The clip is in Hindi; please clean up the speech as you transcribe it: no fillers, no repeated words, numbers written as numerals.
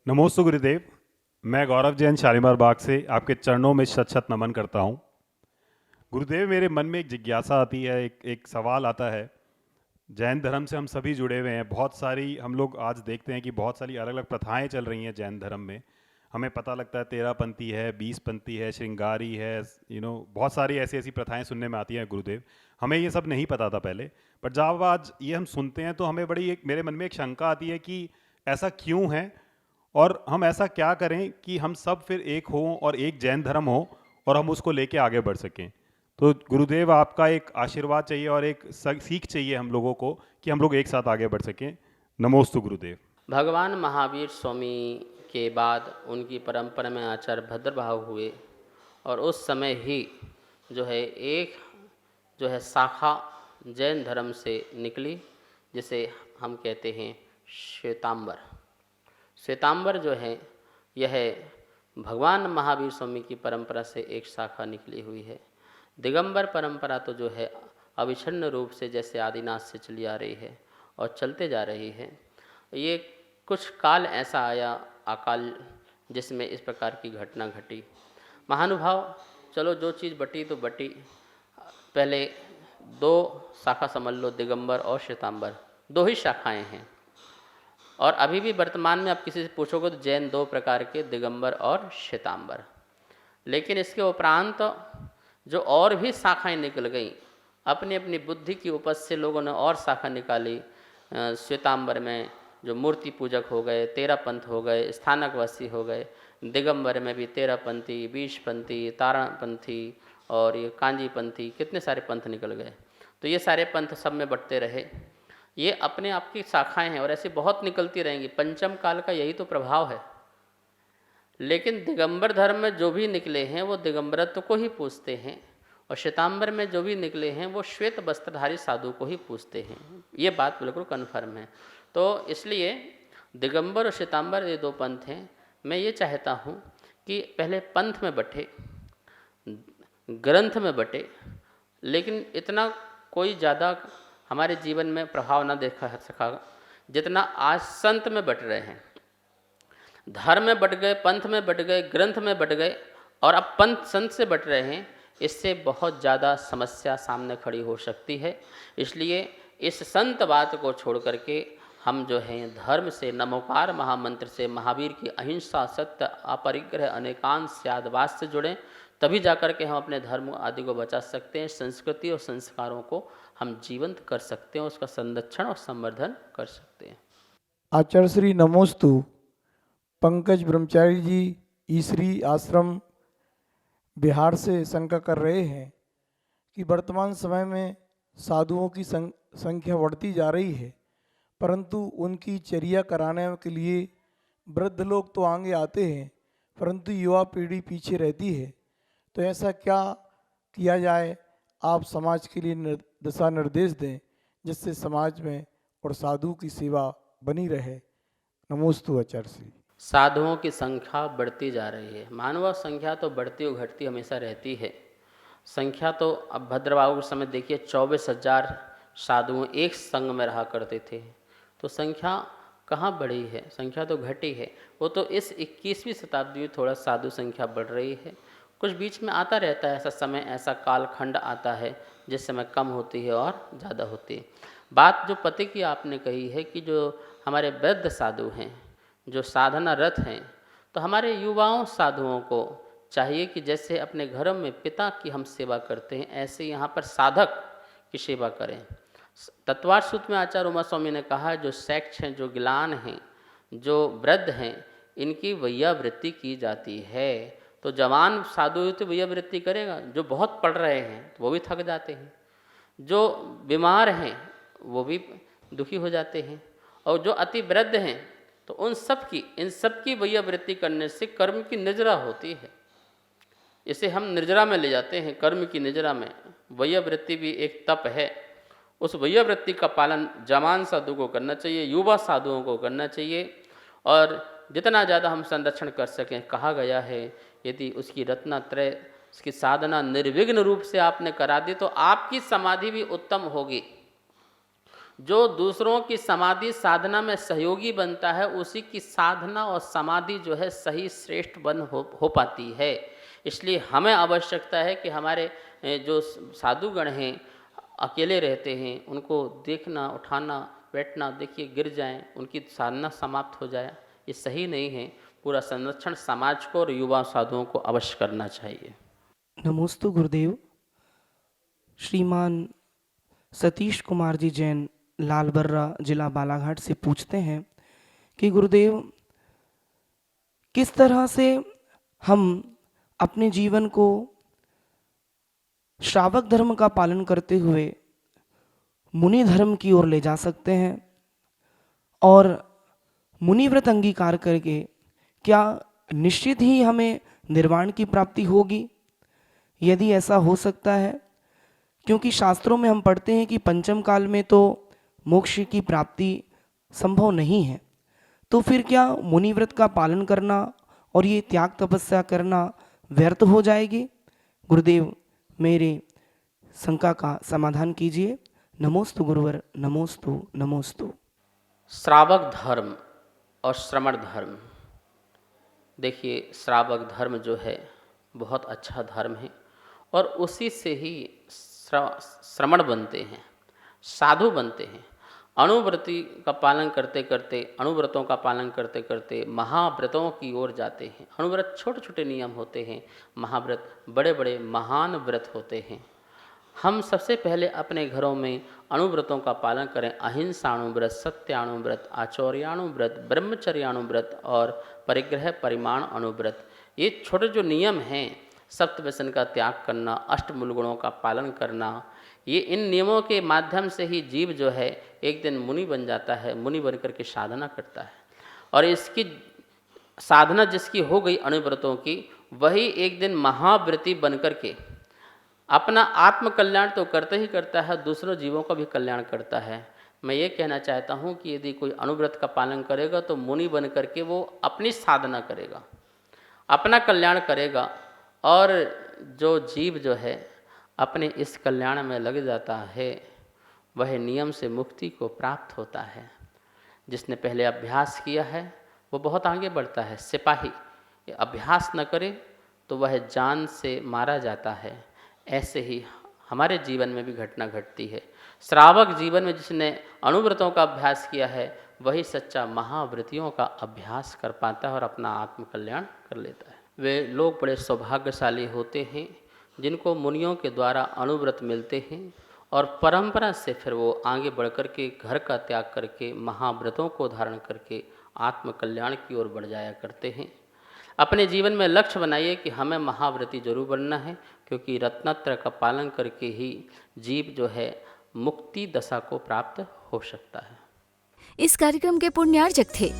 नमोस्तु गुरुदेव। मैं गौरव जैन शालीमार बाग से आपके चरणों में शत शत नमन करता हूँ। गुरुदेव, मेरे मन में एक जिज्ञासा आती है, एक सवाल आता है। जैन धर्म से हम सभी जुड़े हुए हैं। बहुत सारी हम लोग आज देखते हैं कि बहुत सारी अलग अलग प्रथाएं चल रही हैं जैन धर्म में। हमें पता लगता है 13 पंथी है, 20 पंथी है, श्रृंगारी है, बहुत सारी ऐसी ऐसी प्रथाएं सुनने में आती हैं गुरुदेव। हमें ये सब नहीं पता था पहले, पर जब आज ये हम सुनते हैं तो हमें बड़ी एक मेरे मन में एक शंका आती है कि ऐसा क्यों है, और हम ऐसा क्या करें कि हम सब फिर एक हों और एक जैन धर्म हो और हम उसको लेके आगे बढ़ सकें। तो गुरुदेव, आपका एक आशीर्वाद चाहिए और एक सीख चाहिए हम लोगों को कि हम लोग एक साथ आगे बढ़ सकें। नमोस्तु गुरुदेव। भगवान महावीर स्वामी के बाद उनकी परंपरा में आचार्य भद्रभाव हुए और उस समय ही एक शाखा जैन धर्म से निकली, जिसे हम कहते हैं श्वेतांबर। श्वेतांबर यह भगवान महावीर स्वामी की परंपरा से एक शाखा निकली हुई है। दिगंबर परंपरा तो अविच्छिन्न रूप से जैसे आदिनाथ से चली आ रही है और चलते जा रही है। ये कुछ काल ऐसा आया अकाल जिसमें इस प्रकार की घटना घटी। महानुभाव, चलो जो चीज़ बटी तो बटी। पहले दो शाखा समझ लो, दिगंबर और श्वेतांबर, दो ही शाखाएं हैं। और अभी भी वर्तमान में आप किसी से पूछोगे तो जैन दो प्रकार के, दिगंबर और श्वेतांबर। लेकिन इसके उपरांत जो और भी शाखाएं निकल गईं, अपनी अपनी बुद्धि की उपज से लोगों ने और शाखा निकाली। श्वेतांबर में जो मूर्ति पूजक हो गए, 13 पंथ हो गए, स्थानकवासी हो गए। दिगंबर में भी 13 पंथी, 20 पंथी, तारणपंथी और ये कांजी पंथी, कितने सारे पंथ निकल गए। तो ये सारे पंथ सब में बंटते रहे। ये अपने आप की शाखाएं हैं और ऐसी बहुत निकलती रहेंगी। पंचम काल का यही तो प्रभाव है। लेकिन दिगंबर धर्म में जो भी निकले हैं वो दिगंबरत्व को ही पूछते हैं, और श्वेतांबर में जो भी निकले हैं वो श्वेत वस्त्रधारी साधु को ही पूछते हैं। ये बात बिल्कुल कन्फर्म है। तो इसलिए दिगंबर और श्वेतांबर ये दो पंथ हैं। मैं ये चाहता हूँ कि पहले पंथ में बटे, ग्रंथ में बटे, लेकिन इतना कोई ज़्यादा हमारे जीवन में प्रभाव न देखा सका जितना आज संत में बट रहे हैं। धर्म में बट गए, पंथ में बट गए, ग्रंथ में बट गए, और अब पंथ संत से बट रहे हैं। इससे बहुत ज़्यादा समस्या सामने खड़ी हो सकती है। इसलिए इस संत बात को छोड़ करके हम धर्म से, नमोकार महामंत्र से, महावीर की अहिंसा, सत्य, अपरिग्रह, अनेकांश, स्यादवाद से जुड़ें। तभी जाकर के हम अपने धर्म आदि को बचा सकते हैं। संस्कृति और संस्कारों को हम जीवंत कर सकते हैं, उसका संरक्षण और संवर्धन कर सकते हैं। आचार्य श्री नमोस्तु। पंकज ब्रह्मचारी जी ईश्वरी आश्रम बिहार से शंका कर रहे हैं कि वर्तमान समय में साधुओं की संख्या बढ़ती जा रही है, परंतु उनकी चर्या कराने के लिए वृद्ध लोग तो आगे आते हैं, परंतु युवा पीढ़ी पीछे रहती है। तो ऐसा क्या किया जाए? आप समाज के लिए दिशा निर्देश दें, जिससे समाज में और साधु की सेवा बनी रहे। नमोस्तु आचार्य श्री। साधुओं की संख्या बढ़ती जा रही है। मानव संख्या तो बढ़ती और घटती हमेशा रहती है। संख्या तो अब भद्रबाबू के समय देखिए 24,000 साधु एक संघ में रहा करते थे। तो संख्या कहाँ बढ़ी है? संख्या तो घटी है। वो तो इस 21वीं शताब्दी में थोड़ा साधु संख्या बढ़ रही है। कुछ बीच में आता रहता है ऐसा समय, ऐसा कालखंड आता है जिस समय कम होती है और ज़्यादा होती है। बात जो पति की आपने कही है कि जो हमारे वृद्ध साधु हैं, जो साधना रत हैं, तो हमारे युवाओं साधुओं को चाहिए कि जैसे अपने घरों में पिता की हम सेवा करते हैं, ऐसे यहाँ पर साधक की सेवा करें। तत्वार्थ सूत्र में आचार्य उमा स्वामी ने कहा, जो शैक्ष हैं, जो गिलान हैं, जो वृद्ध हैं, इनकी वैयावृत्ति की जाती है। तो जवान साधु तो वैयावृत्ति करेगा, जो बहुत पढ़ रहे हैं तो वो भी थक जाते हैं, जो बीमार हैं वो भी दुखी हो जाते हैं, और जो अति वृद्ध हैं तो इन सब की वैयावृत्ति करने से कर्म की निजरा होती है। इसे हम निर्जरा में ले जाते हैं, कर्म की निजरा में। वैयावृत्ति भी एक तप है। उस वैयावृत्ति का पालन जवान साधु को करना चाहिए, युवा साधुओं को करना चाहिए, और जितना ज़्यादा हम संरक्षण कर सकें। कहा गया है यदि उसकी रत्नात्रय, उसकी साधना निर्विघ्न रूप से आपने करा दी तो आपकी समाधि भी उत्तम होगी। जो दूसरों की समाधि साधना में सहयोगी बनता है उसी की साधना और समाधि जो है सही श्रेष्ठ बन हो पाती है। इसलिए हमें आवश्यकता है कि हमारे जो साधुगण हैं अकेले रहते हैं, उनको देखना, उठाना, बैठना, देखिए गिर जाएं, उनकी साधना समाप्त हो जाए, ये सही नहीं है। पूरा संरक्षण समाज को और युवा साधुओं को अवश्य करना चाहिए। नमोस्तु गुरुदेव। श्रीमान सतीश कुमार जी जैन लालबर्रा जिला बालाघाट से पूछते हैं कि गुरुदेव किस तरह से हम अपने जीवन को श्रावक धर्म का पालन करते हुए मुनि धर्म की ओर ले जा सकते हैं, और मुनि व्रत अंगीकार करके क्या निश्चित ही हमें निर्वाण की प्राप्ति होगी? यदि ऐसा हो सकता है, क्योंकि शास्त्रों में हम पढ़ते हैं कि पंचम काल में तो मोक्ष की प्राप्ति संभव नहीं है, तो फिर क्या मुनि व्रत का पालन करना और ये त्याग तपस्या करना व्यर्थ हो जाएगी? गुरुदेव मेरे शंका का समाधान कीजिए। नमोस्तु गुरुवर, नमोस्तु नमोस्तु। श्रावक धर्म और श्रमण धर्म, देखिए श्रावक धर्म जो है बहुत अच्छा धर्म है और उसी से ही श्रमण बनते हैं, साधु बनते हैं। अणुव्रति का पालन करते करते, अणुव्रतों का पालन करते करते महाव्रतों की ओर जाते हैं। अणुव्रत छोटे छोटे नियम होते हैं, महाव्रत बड़े बड़े महान व्रत होते हैं। हम सबसे पहले अपने घरों में अणुव्रतों का पालन करें। अहिंसाणुव्रत, सत्याणुव्रत, आचौर्याणुव्रत, ब्रह्मचर्याणुव्रत और परिग्रह परिमाण अणुव्रत, ये छोटे जो नियम हैं, सप्तव्यसन का त्याग करना, अष्टमूल गुणों का पालन करना, ये इन नियमों के माध्यम से ही जीव जो है एक दिन मुनि बन जाता है, मुनि बन करके साधना करता है। और इसकी साधना जिसकी हो गई अणुव्रतों की, वही एक दिन महाव्रती बन करके अपना आत्म कल्याण तो करते ही करता है, दूसरों जीवों का भी कल्याण करता है। मैं ये कहना चाहता हूँ कि यदि कोई अणुव्रत का पालन करेगा तो मुनि बन करके वो अपनी साधना करेगा, अपना कल्याण करेगा, और जो जीव जो है अपने इस कल्याण में लग जाता है वह नियम से मुक्ति को प्राप्त होता है। जिसने पहले अभ्यास किया है वो बहुत आगे बढ़ता है। सिपाही अभ्यास न करे तो वह जान से मारा जाता है। ऐसे ही हमारे जीवन में भी घटना घटती है। श्रावक जीवन में जिसने अणुव्रतों का अभ्यास किया है वही सच्चा महाव्रतियों का अभ्यास कर पाता है और अपना आत्म कल्याण कर लेता है। वे लोग बड़े सौभाग्यशाली होते हैं जिनको मुनियों के द्वारा अणुव्रत मिलते हैं और परंपरा से फिर वो आगे बढ़ कर के घर का त्याग करके महाव्रतों को धारण करके आत्म कल्याण की ओर बढ़ जाया करते हैं। अपने जीवन में लक्ष्य बनाइए कि हमें महाव्रती जरूर बनना है, क्योंकि रत्नत्रय का पालन करके ही जीव जो है मुक्ति दशा को प्राप्त हो सकता है। इस कार्यक्रम के पुण्यार्चक थे